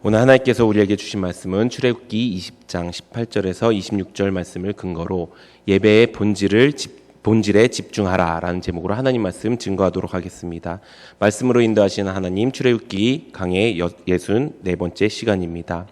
오늘 하나님께서 우리에게 주신 말씀은 출애굽기 20장 18절에서 26절 말씀을 근거로 예배의 본질에 집중하라라는 제목으로 하나님 말씀 증거하도록 하겠습니다. 말씀으로 인도하시는 하나님, 출애굽기 강의 64번째 시간입니다.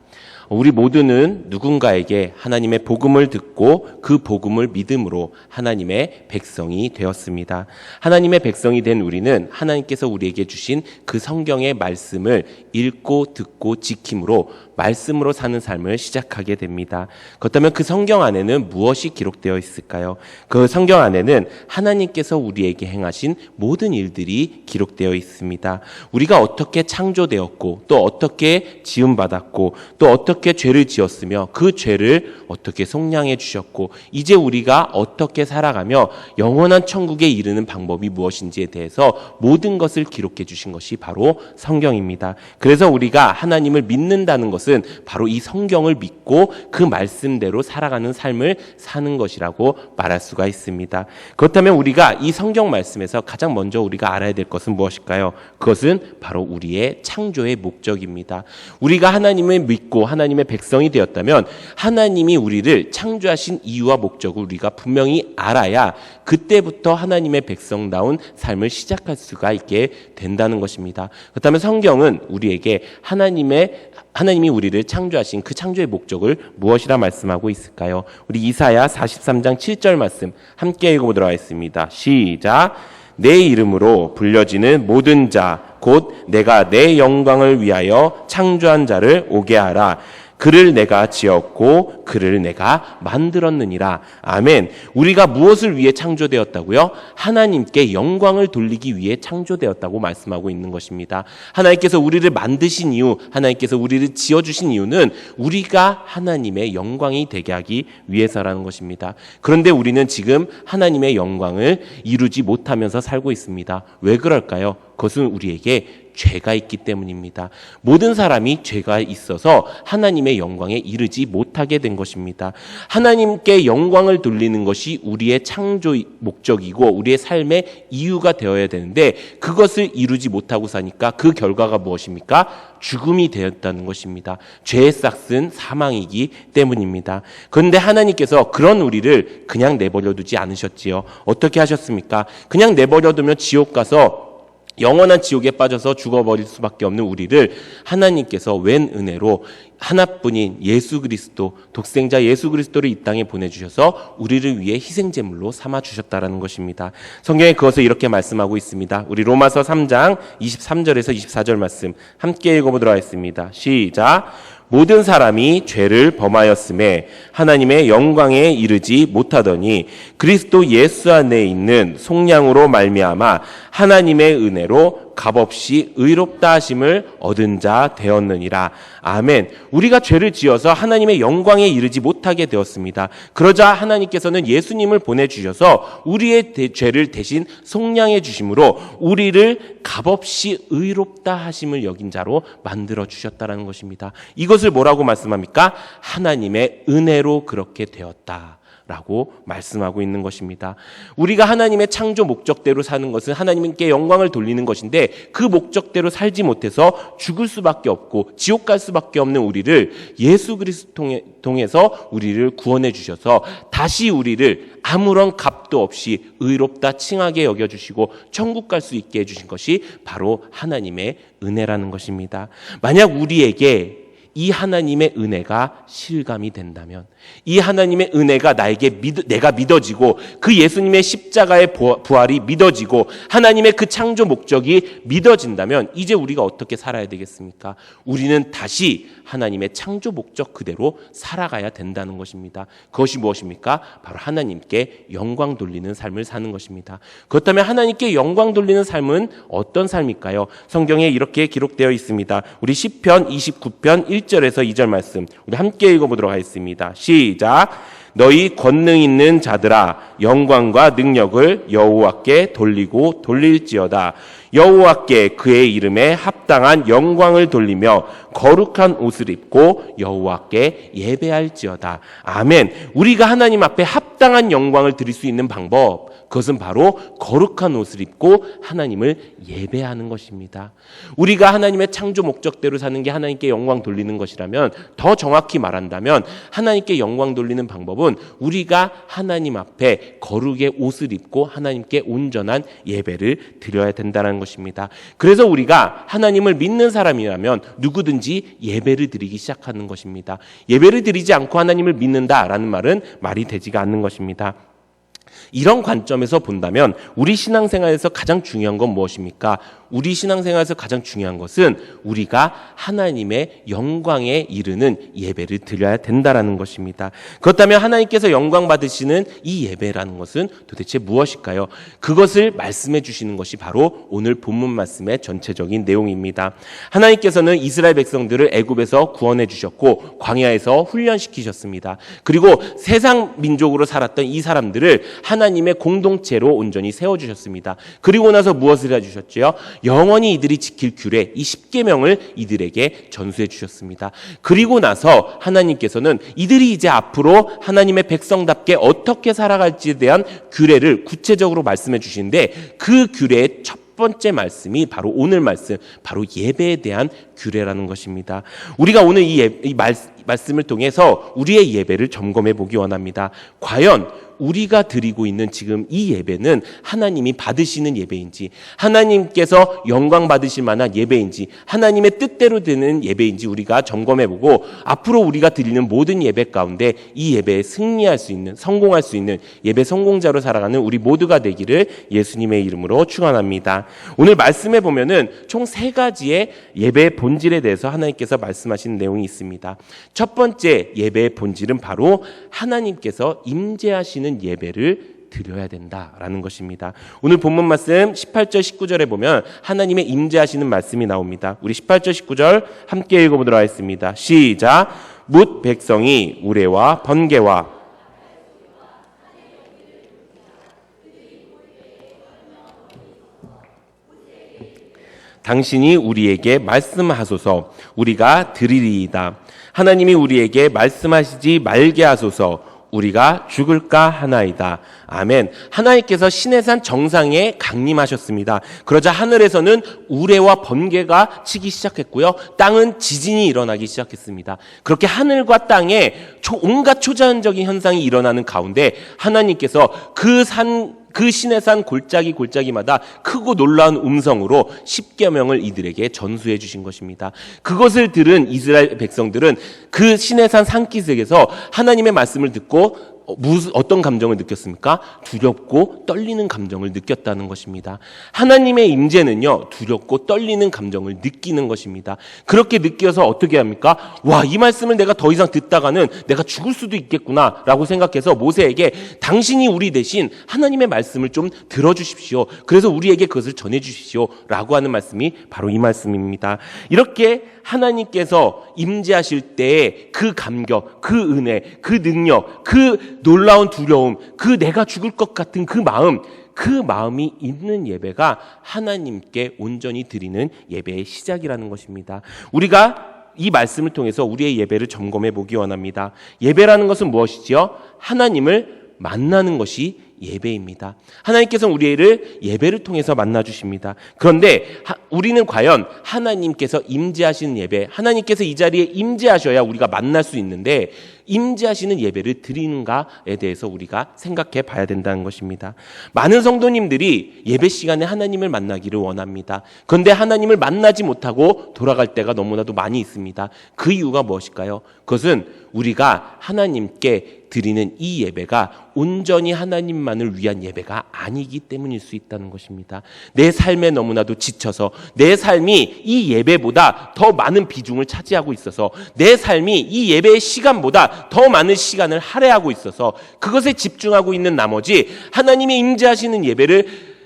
우리 모두는 누군가에게 하나님의 복음을 듣고 그 복음을 믿음으로 하나님의 백성이 되었습니다. 하나님의 백성이 된 우리는 하나님께서 우리에게 주신 그 성경의 말씀을 읽고 듣고 지킴으로 말씀으로 사는 삶을 시작하게 됩니다. 그렇다면 그 성경 안에는 무엇이 기록되어 있을까요? 그 성경 안에는 하나님께서 우리에게 행하신 모든 일들이 기록되어 있습니다. 우리가 어떻게 창조되었고 또 어떻게 지음받았고 또 어떻게 죄를 지었으며 그 죄를 어떻게 속량해 주셨고 이제 우리가 어떻게 살아가며 영원한 천국에 이르는 방법이 무엇인지에 대해서 모든 것을 기록해 주신 것이 바로 성경입니다. 그래서 우리가 하나님을 믿는다는 것은 바로 이 성경을 믿고 그 말씀대로 살아가는 삶을 사는 것이라고 말할 수가 있습니다. 그렇다면 우리가 이 성경 말씀에서 가장 먼저 우리가 알아야 될 것은 무엇일까요? 그것은 바로 우리의 창조의 목적입니다. 우리가 하나님을 믿고 하나님의 백성이 되었다면 하나님이 우리를 창조하신 이유와 목적을 우리가 분명히 알아야 그때부터 하나님의 백성다운 삶을 시작할 수가 있게 된다는 것입니다. 그렇다면 성경은 우리에게 하나님이 우리를 창조하신 그 창조의 목적을 무엇이라 말씀하고 있을까요? 우리 이사야 43장 7절 말씀 함께 읽어보도록 하겠습니다. 시작! 내 이름으로 불려지는 모든 자 곧 내가 내 영광을 위하여 창조한 자를 오게 하라. 그를 내가 지었고 그를 내가 만들었느니라. 아멘. 우리가 무엇을 위해 창조되었다고요? 하나님께 영광을 돌리기 위해 창조되었다고 말씀하고 있는 것입니다. 하나님께서 우리를 만드신 이유, 하나님께서 우리를 지어주신 이유는 우리가 하나님의 영광이 되게 하기 위해서라는 것입니다. 그런데 우리는 지금 하나님의 영광을 이루지 못하면서 살고 있습니다. 왜 그럴까요? 그것은 우리에게 죄가 있기 때문입니다. 모든 사람이 죄가 있어서 하나님의 영광에 이르지 못하게 된 것입니다. 하나님께 영광을 돌리는 것이 우리의 창조 목적이고 우리의 삶의 이유가 되어야 되는데 그것을 이루지 못하고 사니까 그 결과가 무엇입니까? 죽음이 되었다는 것입니다. 죄의 싹은 사망이기 때문입니다. 그런데 하나님께서 그런 우리를 그냥 내버려 두지 않으셨지요. 어떻게 하셨습니까? 그냥 내버려 두면 지옥 가서 영원한 지옥에 빠져서 죽어버릴 수밖에 없는 우리를 하나님께서 웬 은혜로 하나뿐인 예수 그리스도, 독생자 예수 그리스도를 이 땅에 보내주셔서 우리를 위해 희생제물로 삼아주셨다는 것입니다. 성경에 그것을 이렇게 말씀하고 있습니다. 우리 로마서 3장 23절에서 24절 말씀 함께 읽어보도록 하겠습니다. 시작! 모든 사람이 죄를 범하였음에 하나님의 영광에 이르지 못하더니 그리스도 예수 안에 있는 속량으로 말미암아 하나님의 은혜로 값없이 의롭다 하심을 얻은 자 되었느니라. 아멘. 우리가 죄를 지어서 하나님의 영광에 이르지 못하게 되었습니다. 그러자 하나님께서는 예수님을 보내주셔서 우리의 죄를 대신 속량해 주심으로 우리를 값없이 의롭다 하심을 여긴 자로 만들어 주셨다는 것입니다. 이것을 뭐라고 말씀합니까? 하나님의 은혜로 그렇게 되었다 라고 말씀하고 있는 것입니다. 우리가 하나님의 창조 목적대로 사는 것은 하나님께 영광을 돌리는 것인데 그 목적대로 살지 못해서 죽을 수밖에 없고 지옥 갈 수밖에 없는 우리를 예수 그리스도 통해서 우리를 구원해 주셔서 다시 우리를 아무런 값도 없이 의롭다 칭하게 여겨주시고 천국 갈 수 있게 해주신 것이 바로 하나님의 은혜라는 것입니다. 만약 우리에게 이 하나님의 은혜가 실감이 된다면 이 하나님의 은혜가 내가 믿어지고 그 예수님의 십자가의 부활이 믿어지고 하나님의 그 창조 목적이 믿어진다면 이제 우리가 어떻게 살아야 되겠습니까? 우리는 다시 하나님의 창조 목적 그대로 살아가야 된다는 것입니다. 그것이 무엇입니까? 바로 하나님께 영광 돌리는 삶을 사는 것입니다. 그렇다면 하나님께 영광 돌리는 삶은 어떤 삶일까요? 성경에 이렇게 기록되어 있습니다. 우리 시편 29편 1절에서 2절 말씀 우리 함께 읽어보도록 하겠습니다. 시작! 너희 권능 있는 자들아 영광과 능력을 여호와께 돌리고 돌릴지어다. 여호와께 그의 이름에 합당한 영광을 돌리며 거룩한 옷을 입고 여호와께 예배할지어다. 아멘. 우리가 하나님 앞에 합당한 영광을 드릴 수 있는 방법 그것은 바로 거룩한 옷을 입고 하나님을 예배하는 것입니다. 우리가 하나님의 창조 목적대로 사는 게 하나님께 영광 돌리는 것이라면, 더 정확히 말한다면 하나님께 영광 돌리는 방법은 우리가 하나님 앞에 거룩의 옷을 입고 하나님께 온전한 예배를 드려야 된다는 것입니다. 그래서 우리가 하나님을 믿는 사람이라면 누구든지 예배를 드리기 시작하는 것입니다. 예배를 드리지 않고 하나님을 믿는다라는 말은 말이 되지가 않는 것입니다. 이런 관점에서 본다면 우리 신앙생활에서 가장 중요한 건 무엇입니까? 우리 신앙생활에서 가장 중요한 것은 우리가 하나님의 영광에 이르는 예배를 드려야 된다는 것입니다. 그렇다면 하나님께서 영광 받으시는 이 예배라는 것은 도대체 무엇일까요? 그것을 말씀해 주시는 것이 바로 오늘 본문 말씀의 전체적인 내용입니다. 하나님께서는 이스라엘 백성들을 애굽에서 구원해 주셨고 광야에서 훈련시키셨습니다. 그리고 세상 민족으로 살았던 이 사람들을 하나님의 공동체로 온전히 세워주셨습니다. 그리고 나서 무엇을 해주셨죠? 영원히 이들이 지킬 규례, 이 10계명을 이들에게 전수해 주셨습니다. 그리고 나서 하나님께서는 이들이 이제 앞으로 하나님의 백성답게 어떻게 살아갈지에 대한 규례를 구체적으로 말씀해 주시는데, 그 규례의 첫 번째 말씀이 바로 오늘 말씀, 바로 예배에 대한 규례라는 것입니다. 우리가 오늘 이 말씀을 통해서 우리의 예배를 점검해 보기 원합니다. 과연 우리가 드리고 있는 지금 이 예배는 하나님이 받으시는 예배인지, 하나님께서 영광 받으실 만한 예배인지, 하나님의 뜻대로 되는 예배인지 우리가 점검해보고 앞으로 우리가 드리는 모든 예배 가운데 이 예배에 승리할 수 있는, 성공할 수 있는 예배 성공자로 살아가는 우리 모두가 되기를 예수님의 이름으로 축원합니다. 오늘 말씀해 보면은 총 3가지의 예배의 본질에 대해서 하나님께서 말씀하신 내용이 있습니다. 첫 번째 예배의 본질은 바로 하나님께서 임재하시는 예배를 드려야 된다라는 것입니다. 오늘 본문 말씀 18절 19절에 보면 하나님의 임재하시는 말씀이 나옵니다. 우리 18절 19절 함께 읽어보도록 하겠습니다. 시작. 뭇 백성이 우레와 번개와 당신이 우리에게 말씀하소서 우리가 드리리이다. 하나님이 우리에게 말씀하시지 말게 하소서 우리가 죽을까 하나이다. 아멘. 하나님께서 시내산 정상에 강림하셨습니다. 그러자 하늘에서는 우레와 번개가 치기 시작했고요. 땅은 지진이 일어나기 시작했습니다. 그렇게 하늘과 땅에 온갖 초자연적인 현상이 일어나는 가운데 하나님께서 그 시내산 골짜기마다 크고 놀라운 음성으로 10계명을 이들에게 전수해 주신 것입니다. 그것을 들은 이스라엘 백성들은 그 시내산 산기슭에서 하나님의 말씀을 듣고 어떤 감정을 느꼈습니까? 두렵고 떨리는 감정을 느꼈다는 것입니다. 하나님의 임재는요, 두렵고 떨리는 감정을 느끼는 것입니다. 그렇게 느껴서 어떻게 합니까? 와, 이 말씀을 내가 더 이상 듣다가는 내가 죽을 수도 있겠구나 라고 생각해서 모세에게 당신이 우리 대신 하나님의 말씀을 좀 들어주십시오. 그래서 우리에게 그것을 전해주십시오 라고 하는 말씀이 바로 이 말씀입니다. 이렇게 하나님께서 임재하실 때의 그 감격, 그 은혜, 그 능력, 그 놀라운 두려움, 그 내가 죽을 것 같은 그 마음이 있는 예배가 하나님께 온전히 드리는 예배의 시작이라는 것입니다. 우리가 이 말씀을 통해서 우리의 예배를 점검해 보기 원합니다. 예배라는 것은 무엇이지요? 하나님을 만나는 것이 예배입니다. 하나님께서는 우리를 예배를 통해서 만나주십니다. 그런데 우리는 과연 하나님께서 임재하시는 예배, 하나님께서 이 자리에 임재하셔야 우리가 만날 수 있는데 임재하시는 예배를 드리는가에 대해서 우리가 생각해 봐야 된다는 것입니다. 많은 성도님들이 예배 시간에 하나님을 만나기를 원합니다. 그런데 하나님을 만나지 못하고 돌아갈 때가 너무나도 많이 있습니다. 그 이유가 무엇일까요? 그것은 우리가 하나님께 드리는 이 예배가 온전히 하나님만을 위한 예배가 아니기 때문일 수 있다는 것입니다. 내 삶에 너무나도 지쳐서 내 삶이 이 예배보다 더 많은 비중을 차지하고 있어서 내 삶이 이 예배의 시간보다 더 많은 시간을 할애하고 있어서 그것에 집중하고 있는 나머지 하나님이 임재하시는 예배를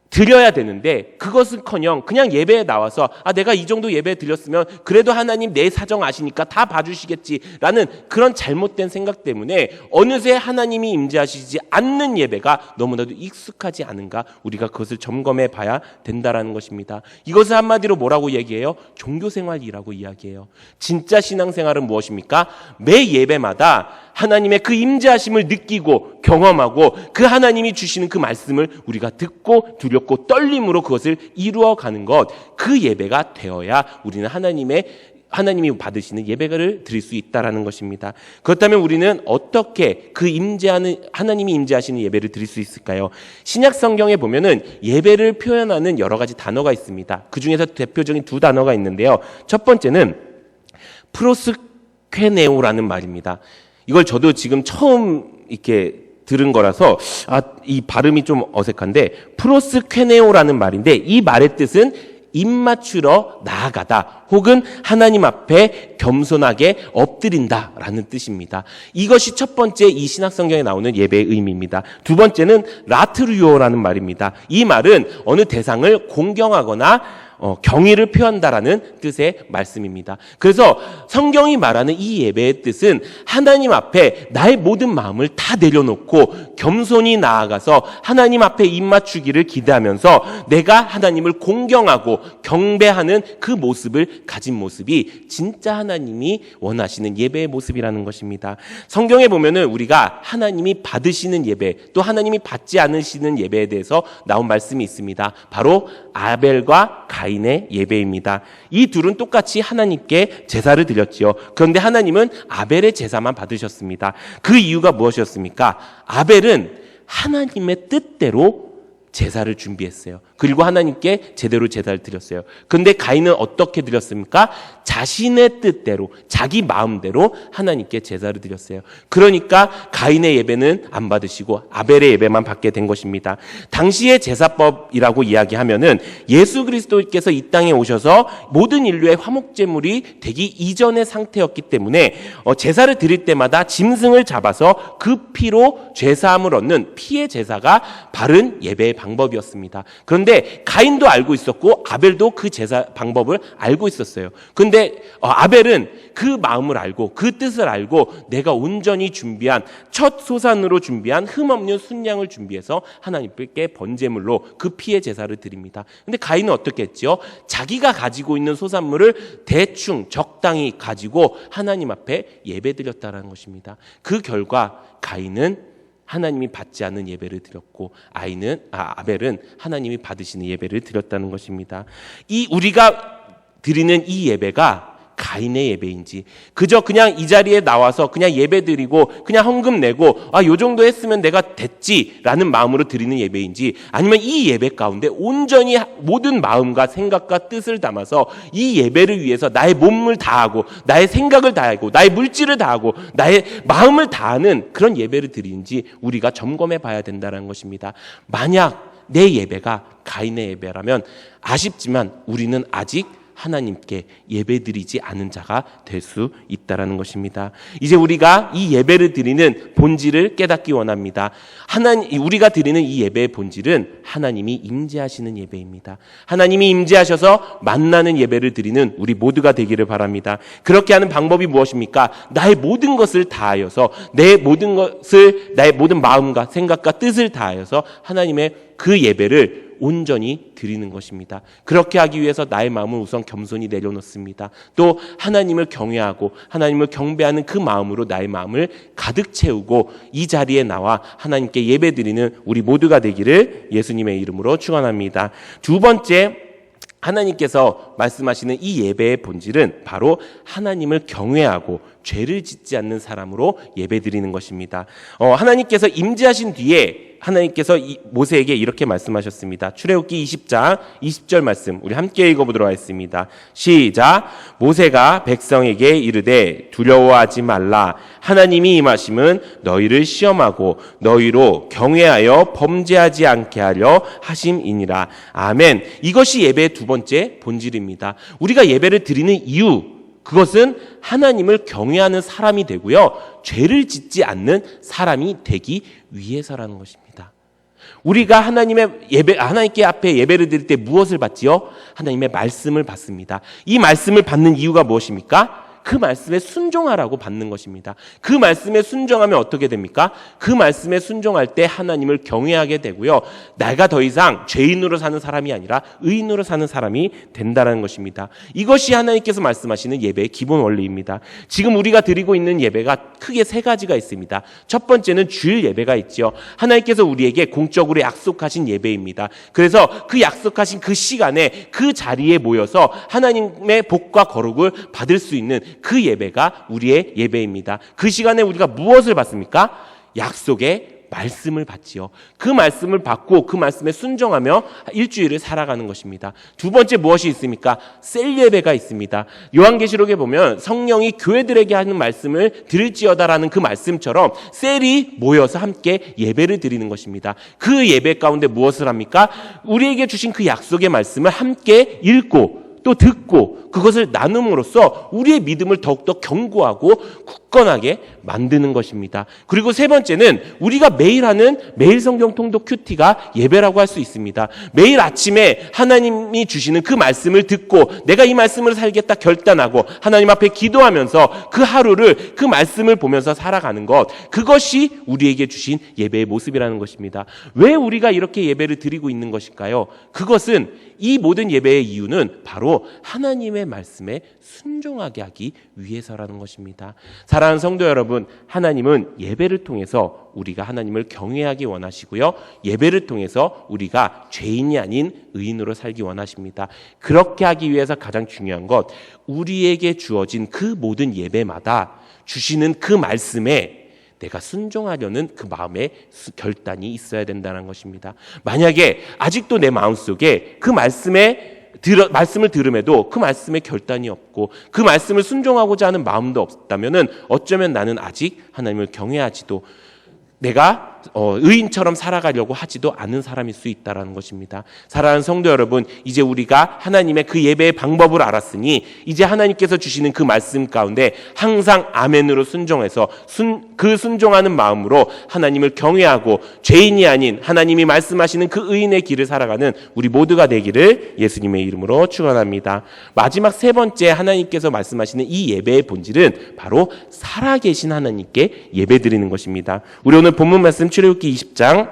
드려야 되는데 그것은커녕 그냥 예배에 나와서 내가 이 정도 예배 드렸으면 그래도 하나님 내 사정 아시니까 다 봐주시겠지라는 그런 잘못된 생각 때문에 어느새 하나님이 임재하시지 않는 예배가 너무나도 익숙하지 않은가, 우리가 그것을 점검해 봐야 된다라는 것입니다. 이것을 한마디로 뭐라고 얘기해요? 종교생활이라고 이야기해요. 진짜 신앙생활은 무엇입니까? 매 예배마다 하나님의 그 임재하심을 느끼고 경험하고 그 하나님이 주시는 그 말씀을 우리가 듣고 두렵고 떨림으로 그것을 이루어가는 것, 그 예배가 되어야 우리는 하나님이 받으시는 예배를 드릴 수 있다라는 것입니다. 그렇다면 우리는 어떻게 그 하나님이 임재하시는 예배를 드릴 수 있을까요? 신약 성경에 보면은 예배를 표현하는 여러 가지 단어가 있습니다. 그 중에서 대표적인 두 단어가 있는데요. 첫 번째는 프로스케네오라는 말입니다. 이걸 저도 지금 처음 이렇게 들은 거라서 이 발음이 좀 어색한데, 프로스케네오라는 말인데 이 말의 뜻은 입 맞추러 나아가다 혹은 하나님 앞에 겸손하게 엎드린다라는 뜻입니다. 이것이 첫 번째 이 신약 성경에 나오는 예배의 의미입니다. 두 번째는 라트루오라는 말입니다. 이 말은 어느 대상을 공경하거나 경의를 표한다라는 뜻의 말씀입니다. 그래서 성경이 말하는 이 예배의 뜻은 하나님 앞에 나의 모든 마음을 다 내려놓고 겸손히 나아가서 하나님 앞에 입 맞추기를 기대하면서 내가 하나님을 공경하고 경배하는 그 모습을 가진 모습이 진짜 하나님이 원하시는 예배의 모습이라는 것입니다. 성경에 보면은 우리가 하나님이 받으시는 예배, 또 하나님이 받지 않으시는 예배에 대해서 나온 말씀이 있습니다. 바로 아벨과 가인의 예배입니다. 이 둘은 똑같이 하나님께 제사를 드렸지요. 그런데 하나님은 아벨의 제사만 받으셨습니다. 그 이유가 무엇이었습니까? 아벨은 하나님의 뜻대로 제사를 준비했어요. 그리고 하나님께 제대로 제사를 드렸어요. 그런데 가인은 어떻게 드렸습니까? 자신의 뜻대로, 자기 마음대로 하나님께 제사를 드렸어요. 그러니까 가인의 예배는 안 받으시고 아벨의 예배만 받게 된 것입니다. 당시의 제사법이라고 이야기하면은 예수 그리스도께서 이 땅에 오셔서 모든 인류의 화목제물이 되기 이전의 상태였기 때문에 제사를 드릴 때마다 짐승을 잡아서 그 피로 죄사함을 얻는 피의 제사가 바른 예배의 방법이었습니다. 그런데 가인도 알고 있었고 아벨도 그 제사 방법을 알고 있었어요. 그런데 아벨은 그 마음을 알고 그 뜻을 알고 내가 온전히 준비한 첫 소산으로 준비한 흠없는 순양을 준비해서 하나님께 번제물로 그 피의 제사를 드립니다. 그런데 가인은 어떻게 했죠? 자기가 가지고 있는 소산물을 대충 적당히 가지고 하나님 앞에 예배드렸다는 것입니다. 그 결과 가인은 하나님이 받지 않는 예배를 드렸고 아벨은 하나님이 받으시는 예배를 드렸다는 것입니다. 우리가 드리는 이 예배가 가인의 예배인지, 그저 그냥 이 자리에 나와서 그냥 예배 드리고 그냥 헌금 내고 요 정도 했으면 내가 됐지라는 마음으로 드리는 예배인지, 아니면 이 예배 가운데 온전히 모든 마음과 생각과 뜻을 담아서 이 예배를 위해서 나의 몸을 다하고 나의 생각을 다하고 나의 물질을 다하고 나의 마음을 다하는 그런 예배를 드리는지 우리가 점검해 봐야 된다는 것입니다. 만약 내 예배가 가인의 예배라면 아쉽지만 우리는 아직 하나님께 예배드리지 않은 자가 될 수 있다라는 것입니다. 이제 우리가 이 예배를 드리는 본질을 깨닫기 원합니다. 우리가 드리는 이 예배의 본질은 하나님이 임재하시는 예배입니다. 하나님이 임재하셔서 만나는 예배를 드리는 우리 모두가 되기를 바랍니다. 그렇게 하는 방법이 무엇입니까? 나의 모든 것을 다하여서 나의 모든 마음과 생각과 뜻을 다하여서 하나님의 그 예배를 온전히 드리는 것입니다. 그렇게 하기 위해서 나의 마음을 우선 겸손히 내려놓습니다. 또 하나님을 경외하고 하나님을 경배하는 그 마음으로 나의 마음을 가득 채우고 이 자리에 나와 하나님께 예배드리는 우리 모두가 되기를 예수님의 이름으로 축원합니다. 두 번째, 하나님께서 말씀하시는 이 예배의 본질은 바로 하나님을 경외하고 죄를 짓지 않는 사람으로 예배드리는 것입니다. 하나님께서 임재하신 뒤에 하나님께서 모세에게 이렇게 말씀하셨습니다. 출애굽기 20장 20절 말씀 우리 함께 읽어보도록 하겠습니다. 시작. 모세가 백성에게 이르되 두려워하지 말라. 하나님이 임하심은 너희를 시험하고 너희로 경외하여 범죄하지 않게 하려 하심이니라. 아멘. 이것이 예배의 두 번째 본질입니다. 우리가 예배를 드리는 이유, 그것은 하나님을 경외하는 사람이 되고요, 죄를 짓지 않는 사람이 되기 위해서라는 것입니다. 우리가 하나님께 앞에 예배를 드릴 때 무엇을 받지요? 하나님의 말씀을 받습니다. 이 말씀을 받는 이유가 무엇입니까? 그 말씀에 순종하라고 받는 것입니다. 그 말씀에 순종하면 어떻게 됩니까? 그 말씀에 순종할 때 하나님을 경외하게 되고요. 내가 더 이상 죄인으로 사는 사람이 아니라 의인으로 사는 사람이 된다는 것입니다. 이것이 하나님께서 말씀하시는 예배의 기본 원리입니다. 지금 우리가 드리고 있는 예배가 크게 세 가지가 있습니다. 첫 번째는 주일 예배가 있죠. 하나님께서 우리에게 공적으로 약속하신 예배입니다. 그래서 그 약속하신 그 시간에 그 자리에 모여서 하나님의 복과 거룩을 받을 수 있는 그 예배가 우리의 예배입니다. 그 시간에 우리가 무엇을 받습니까? 약속의 말씀을 받지요. 그 말씀을 받고 그 말씀에 순종하며 일주일을 살아가는 것입니다. 두 번째 무엇이 있습니까? 셀 예배가 있습니다. 요한계시록에 보면 성령이 교회들에게 하는 말씀을 들을지어다라는 그 말씀처럼 셀이 모여서 함께 예배를 드리는 것입니다. 그 예배 가운데 무엇을 합니까? 우리에게 주신 그 약속의 말씀을 함께 읽고 또 듣고 그것을 나눔으로써 우리의 믿음을 더욱더 견고하고 굳건하게 만드는 것입니다. 그리고 세 번째는 우리가 매일 하는 매일 성경 통독 큐티가 예배라고 할 수 있습니다. 매일 아침에 하나님이 주시는 그 말씀을 듣고 내가 이 말씀으로 살겠다 결단하고 하나님 앞에 기도하면서 그 하루를 그 말씀을 보면서 살아가는 것, 그것이 우리에게 주신 예배의 모습이라는 것입니다. 왜 우리가 이렇게 예배를 드리고 있는 것일까요? 그것은 이 모든 예배의 이유는 바로 하나님의 말씀에 순종하게 하기 위해서라는 것입니다. 사랑하는 성도 여러분, 하나님은 예배를 통해서 우리가 하나님을 경외하기 원하시고요. 예배를 통해서 우리가 죄인이 아닌 의인으로 살기 원하십니다. 그렇게 하기 위해서 가장 중요한 것, 우리에게 주어진 그 모든 예배마다 주시는 그 말씀에 내가 순종하려는 그 마음의 결단이 있어야 된다는 것입니다. 만약에 아직도 내 마음속에 그 말씀을 들음에도 그 말씀에 결단이 없고 그 말씀을 순종하고자 하는 마음도 없다면은 어쩌면 나는 아직 하나님을 경외하지도 내가 의인처럼 살아가려고 하지도 않은 사람일 수 있다는 것입니다. 사랑하는 성도 여러분, 이제 우리가 하나님의 그 예배의 방법을 알았으니 이제 하나님께서 주시는 그 말씀 가운데 항상 아멘으로 순종해서 그 순종하는 마음으로 하나님을 경외하고 죄인이 아닌 하나님이 말씀하시는 그 의인의 길을 살아가는 우리 모두가 되기를 예수님의 이름으로 축원합니다. 마지막 세 번째 하나님께서 말씀하시는 이 예배의 본질은 바로 살아계신 하나님께 예배드리는 것입니다. 우리 오늘 본문 말씀 출애굽기 20장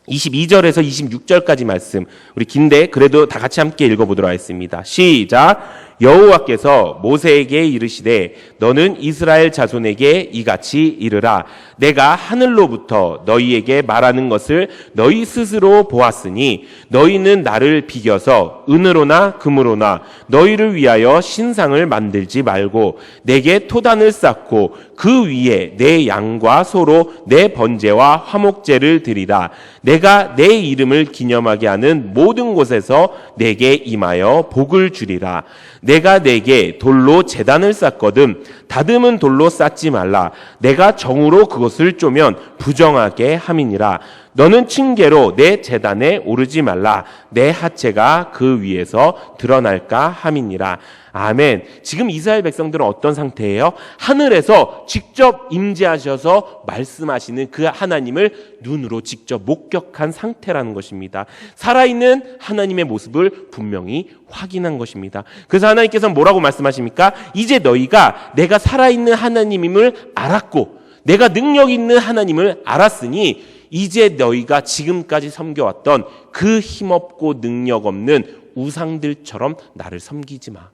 22절에서 26절까지 말씀, 우리 긴데 그래도 다 같이 함께 읽어보도록 하겠습니다. 시작. 여호와께서 모세에게 이르시되 너는 이스라엘 자손에게 이같이 이르라. 내가 하늘로부터 너희에게 말하는 것을 너희 스스로 보았으니 너희는 나를 비겨서 은으로나 금으로나 너희를 위하여 신상을 만들지 말고 내게 토단을 쌓고 그 위에 내 양과 소로 내 번제와 화목제를 드리라. 내가 내 이름을 기념하게 하는 모든 곳에서 내게 임하여 복을 주리라. 내가 내게 돌로 제단을 쌓거든 다듬은 돌로 쌓지 말라. 내가 정으로 그것을 쪼면 부정하게 함이니라. 너는 층계로 내 제단에 오르지 말라. 내 하체가 그 위에서 드러날까 함이니라. 아멘. 지금 이스라엘 백성들은 어떤 상태예요? 하늘에서 직접 임재하셔서 말씀하시는 그 하나님을 눈으로 직접 목격한 상태라는 것입니다. 살아있는 하나님의 모습을 분명히 확인한 것입니다. 그래서 하나님께서는 뭐라고 말씀하십니까? 이제 너희가 내가 살아있는 하나님임을 알았고 내가 능력 있는 하나님을 알았으니 이제 너희가 지금까지 섬겨왔던 그 힘없고 능력 없는 우상들처럼 나를 섬기지 마.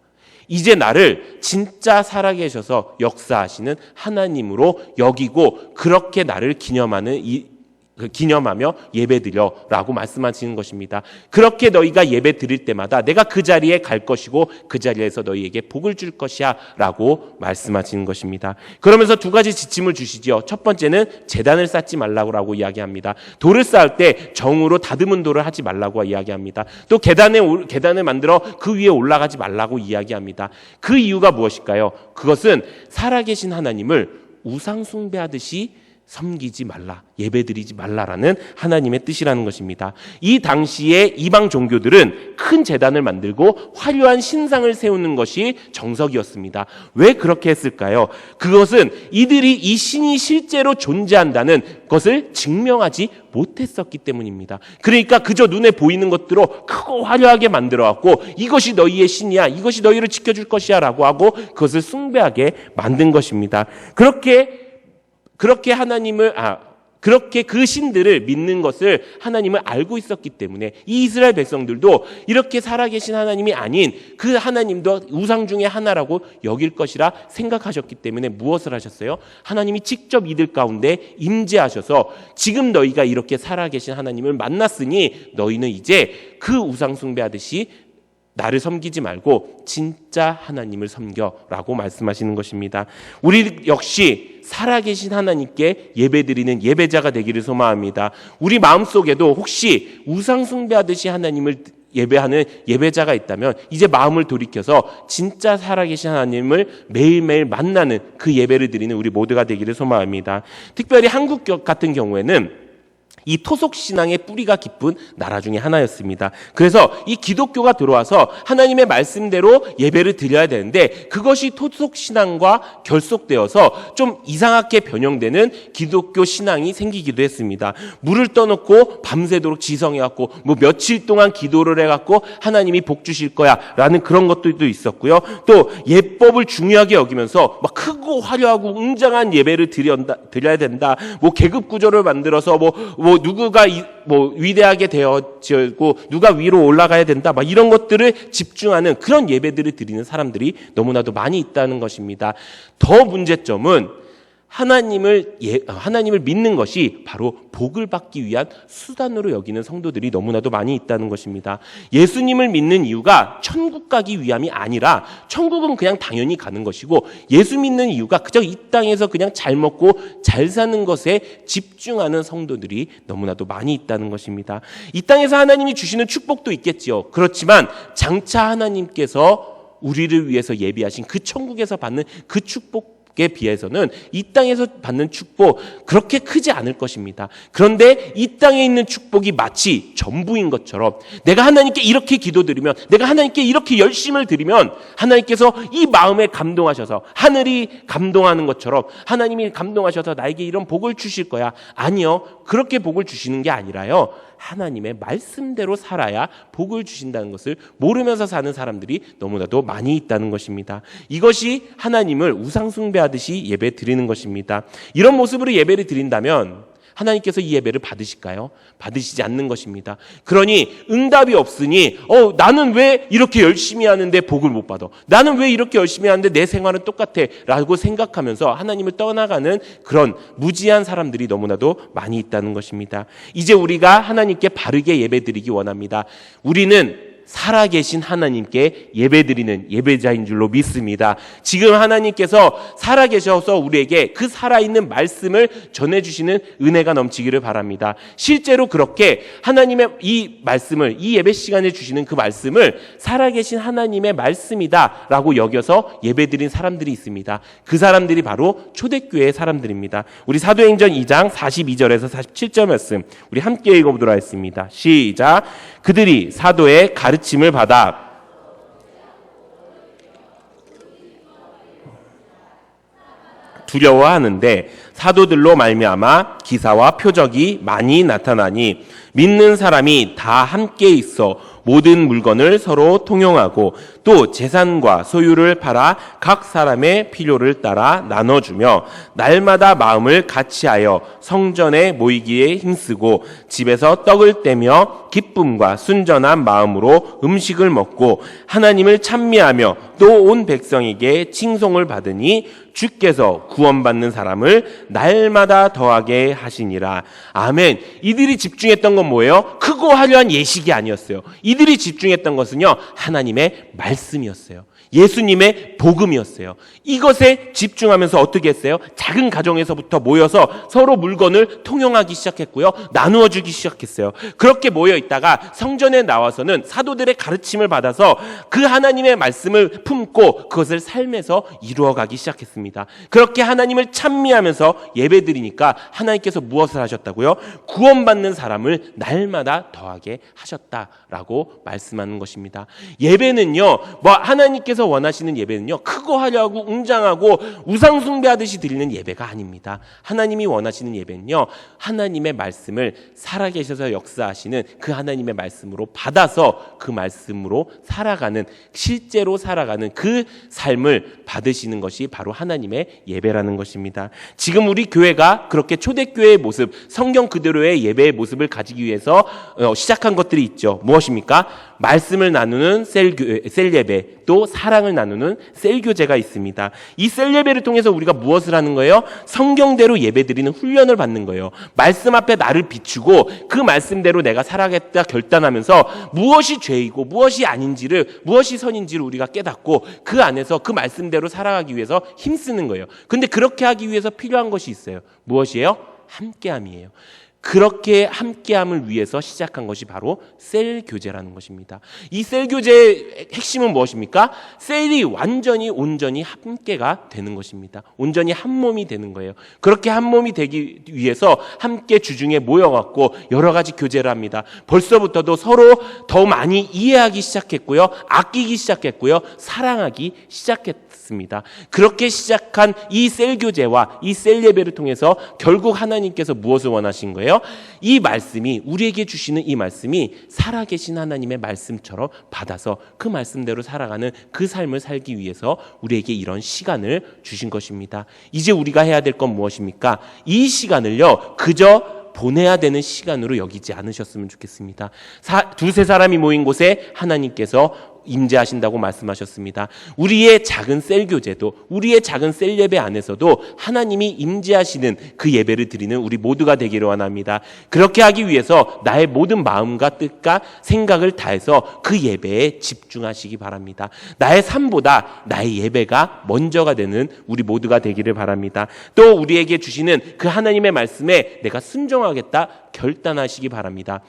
이제 나를 진짜 살아계셔서 역사하시는 하나님으로 여기고 그렇게 나를 기념하며 예배드려라고 말씀하시는 것입니다. 그렇게 너희가 예배 드릴 때마다 내가 그 자리에 갈 것이고 그 자리에서 너희에게 복을 줄 것이야 라고 말씀하시는 것입니다. 그러면서 두 가지 지침을 주시죠. 첫 번째는 제단을 쌓지 말라고 이야기합니다. 돌을 쌓을 때 정으로 다듬은 돌을 하지 말라고 이야기합니다. 또 계단을 만들어 그 위에 올라가지 말라고 이야기합니다. 그 이유가 무엇일까요? 그것은 살아계신 하나님을 우상 숭배하듯이 섬기지 말라, 예배드리지 말라라는 하나님의 뜻이라는 것입니다. 이 당시에 이방 종교들은 큰 제단을 만들고 화려한 신상을 세우는 것이 정석이었습니다. 왜 그렇게 했을까요? 그것은 이들이 이 신이 실제로 존재한다는 것을 증명하지 못했었기 때문입니다. 그러니까 그저 눈에 보이는 것들로 크고 화려하게 만들어왔고 이것이 너희의 신이야, 이것이 너희를 지켜줄 것이야 라고 하고 그것을 숭배하게 만든 것입니다. 그렇게 그 신들을 믿는 것을 하나님을 알고 있었기 때문에 이 이스라엘 백성들도 이렇게 살아계신 하나님이 아닌 그 하나님도 우상 중에 하나라고 여길 것이라 생각하셨기 때문에 무엇을 하셨어요? 하나님이 직접 이들 가운데 임재하셔서 지금 너희가 이렇게 살아계신 하나님을 만났으니 너희는 이제 그 우상 숭배하듯이 나를 섬기지 말고 진짜 하나님을 섬겨라고 말씀하시는 것입니다. 우리 역시 살아계신 하나님께 예배드리는 예배자가 되기를 소망합니다. 우리 마음속에도 혹시 우상 숭배하듯이 하나님을 예배하는 예배자가 있다면 이제 마음을 돌이켜서 진짜 살아계신 하나님을 매일매일 만나는 그 예배를 드리는 우리 모두가 되기를 소망합니다. 특별히 한국 같은 경우에는 이 토속신앙의 뿌리가 깊은 나라 중에 하나였습니다. 그래서 이 기독교가 들어와서 하나님의 말씀대로 예배를 드려야 되는데 그것이 토속신앙과 결속되어서 좀 이상하게 변형되는 기독교 신앙이 생기기도 했습니다. 물을 떠놓고 밤새도록 지성해갖고 며칠 동안 기도를 해갖고 하나님이 복 주실 거야 라는 그런 것들도 있었고요. 또 예법을 중요하게 여기면서 막 크고 화려하고 웅장한 예배를 드려야 된다. 계급 구조를 만들어서 누구가 위대하게 되어지고 누가 위로 올라가야 된다. 이런 것들을 집중하는 그런 예배들을 드리는 사람들이 너무나도 많이 있다는 것입니다. 더 문제점은 하나님을 믿는 것이 바로 복을 받기 위한 수단으로 여기는 성도들이 너무나도 많이 있다는 것입니다. 예수님을 믿는 이유가 천국 가기 위함이 아니라 천국은 그냥 당연히 가는 것이고 예수 믿는 이유가 그저 이 땅에서 그냥 잘 먹고 잘 사는 것에 집중하는 성도들이 너무나도 많이 있다는 것입니다. 이 땅에서 하나님이 주시는 축복도 있겠지요. 그렇지만 장차 하나님께서 우리를 위해서 예비하신 그 천국에서 받는 그 축복 에 비해서는 이 땅에서 받는 축복 그렇게 크지 않을 것입니다. 그런데 이 땅에 있는 축복이 마치 전부인 것처럼 내가 하나님께 이렇게 기도드리면 내가 하나님께 이렇게 열심을 드리면 하나님께서 이 마음에 감동하셔서 하늘이 감동하는 것처럼 하나님이 감동하셔서 나에게 이런 복을 주실 거야. 아니요. 그렇게 복을 주시는 게 아니라요. 하나님의 말씀대로 살아야 복을 주신다는 것을 모르면서 사는 사람들이 너무나도 많이 있다는 것입니다. 이것이 하나님을 우상 숭배하듯이 예배 드리는 것입니다. 이런 모습으로 예배를 드린다면 하나님께서 이 예배를 받으실까요? 받으시지 않는 것입니다. 그러니 응답이 없으니 나는 왜 이렇게 열심히 하는데 복을 못 받아? 나는 왜 이렇게 열심히 하는데 내 생활은 똑같아? 라고 생각하면서 하나님을 떠나가는 그런 무지한 사람들이 너무나도 많이 있다는 것입니다. 이제 우리가 하나님께 바르게 예배드리기 원합니다. 우리는 살아계신 하나님께 예배드리는 예배자인 줄로 믿습니다. 지금 하나님께서 살아계셔서 우리에게 그 살아있는 말씀을 전해주시는 은혜가 넘치기를 바랍니다. 실제로 그렇게 하나님의 이 말씀을, 이 예배 시간에 주시는 그 말씀을 살아계신 하나님의 말씀이다라고 여겨서 예배드린 사람들이 있습니다. 그 사람들이 바로 초대교회의 사람들입니다. 우리 사도행전 2장 42절에서 47절 말씀 우리 함께 읽어보도록 하겠습니다. 시작. 그들이 사도의 가르침을 받아 두려워하는데 사도들로 말미암아 기사와 표적이 많이 나타나니 믿는 사람이 다 함께 있어 모든 물건을 서로 통용하고 또 재산과 소유를 팔아 각 사람의 필요를 따라 나눠주며 날마다 마음을 같이하여 성전에 모이기에 힘쓰고 집에서 떡을 떼며 기쁨과 순전한 마음으로 음식을 먹고 하나님을 찬미하며 또 온 백성에게 칭송을 받으니 주께서 구원받는 사람을 날마다 더하게 하시니라. 아멘. 이들이 집중했던 건 뭐예요? 크고 화려한 예식이 아니었어요. 이들이 집중했던 것은요, 하나님의 말씀이었어요. 예수님의 복음이었어요. 이것에 집중하면서 어떻게 했어요? 작은 가정에서부터 모여서 서로 물건을 통용하기 시작했고요. 나누어 주기 시작했어요. 그렇게 모여 있다가 성전에 나와서는 사도들의 가르침을 받아서 그 하나님의 말씀을 품고 그것을 삶에서 이루어가기 시작했습니다. 그렇게 하나님을 찬미하면서 예배드리니까 하나님께서 무엇을 하셨다고요? 구원받는 사람을 날마다 더하게 하셨다라고 말씀하는 것입니다. 예배는요, 하나님께서 원하시는 예배는요, 크고 화려하고 웅장하고 우상 숭배하듯이 드리는 예배가 아닙니다. 하나님이 원하시는 예배는요, 하나님의 말씀을 살아계셔서 역사하시는 그 하나님의 말씀으로 받아서 그 말씀으로 살아가는, 실제로 살아가는 그 삶을 받으시는 것이 바로 하나님의 예배라는 것입니다. 지금 우리 교회가 그렇게 초대교회의 모습, 성경 그대로의 예배의 모습을 가지기 위해서 시작한 것들이 있죠. 무엇입니까? 말씀을 나누는 셀예배, 또 사랑을 나누는 셀교제가 있습니다. 이 셀예배를 통해서 우리가 무엇을 하는 거예요? 성경대로 예배드리는 훈련을 받는 거예요. 말씀 앞에 나를 비추고 그 말씀대로 내가 살아가겠다 결단하면서 무엇이 죄이고 무엇이 아닌지를, 무엇이 선인지를 우리가 깨닫고 그 안에서 그 말씀대로 살아가기 위해서 힘쓰는 거예요. 근데 그렇게 하기 위해서 필요한 것이 있어요. 무엇이에요? 함께함이에요. 그렇게 함께함을 위해서 시작한 것이 바로 셀 교제라는 것입니다. 이 셀 교제의 핵심은 무엇입니까? 셀이 완전히 온전히 함께가 되는 것입니다. 온전히 한 몸이 되는 거예요. 그렇게 한 몸이 되기 위해서 함께 주중에 모여갖고 여러 가지 교제를 합니다. 벌써부터도 서로 더 많이 이해하기 시작했고요, 아끼기 시작했고요, 사랑하기 시작했습니다. 그렇게 시작한 이 셀 교제와 이 셀 예배를 통해서 결국 하나님께서 무엇을 원하신 거예요? 이 말씀이, 우리에게 주시는 이 말씀이 살아계신 하나님의 말씀처럼 받아서 그 말씀대로 살아가는 그 삶을 살기 위해서 우리에게 이런 시간을 주신 것입니다. 이제 우리가 해야 될 건 무엇입니까? 이 시간을요, 그저 보내야 되는 시간으로 여기지 않으셨으면 좋겠습니다. 두세 사람이 모인 곳에 하나님께서 임재하신다고 말씀하셨습니다. 우리의 작은 셀 교제도, 우리의 작은 셀 예배 안에서도 하나님이 임재하시는 그 예배를 드리는 우리 모두가 되기를 원합니다. 그렇게 하기 위해서 나의 모든 마음과 뜻과 생각을 다해서 그 예배에 집중하시기 바랍니다. 나의 삶보다 나의 예배가 먼저가 되는 우리 모두가 되기를 바랍니다. 또 우리에게 주시는 그 하나님의 말씀에 내가 순종하겠다 결단하시기 바랍니다.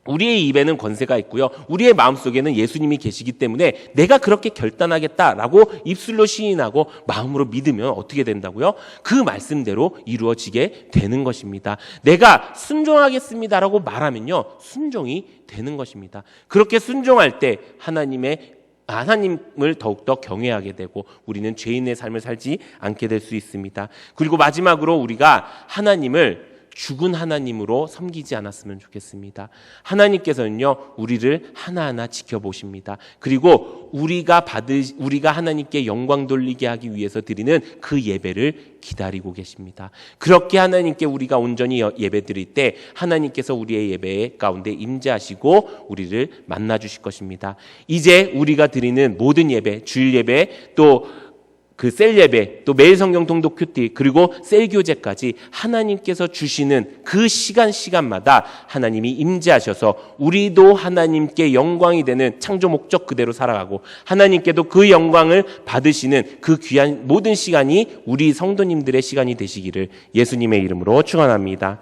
우리의 입에는 권세가 있고요, 우리의 마음속에는 예수님이 계시기 때문에 내가 그렇게 결단하겠다라고 입술로 시인하고 마음으로 믿으면 어떻게 된다고요? 그 말씀대로 이루어지게 되는 것입니다. 내가 순종하겠습니다라고 말하면요, 순종이 되는 것입니다. 그렇게 순종할 때 하나님을 더욱더 경외하게 되고 우리는 죄인의 삶을 살지 않게 될 수 있습니다. 그리고 마지막으로 우리가 하나님을 죽은 하나님으로 섬기지 않았으면 좋겠습니다. 하나님께서는요, 우리를 하나하나 지켜보십니다. 그리고 우리가 하나님께 영광 돌리게 하기 위해서 드리는 그 예배를 기다리고 계십니다. 그렇게 하나님께 우리가 온전히 예배 드릴 때 하나님께서 우리의 예배 가운데 임재하시고 우리를 만나 주실 것입니다. 이제 우리가 드리는 모든 예배, 주일 예배, 또 그 셀 예배, 또 매일 성경 통독 큐티, 그리고 셀 교제까지 하나님께서 주시는 그 시간마다 하나님이 임재하셔서 우리도 하나님께 영광이 되는 창조 목적 그대로 살아가고 하나님께도 그 영광을 받으시는 그 귀한 모든 시간이 우리 성도님들의 시간이 되시기를 예수님의 이름으로 축원합니다.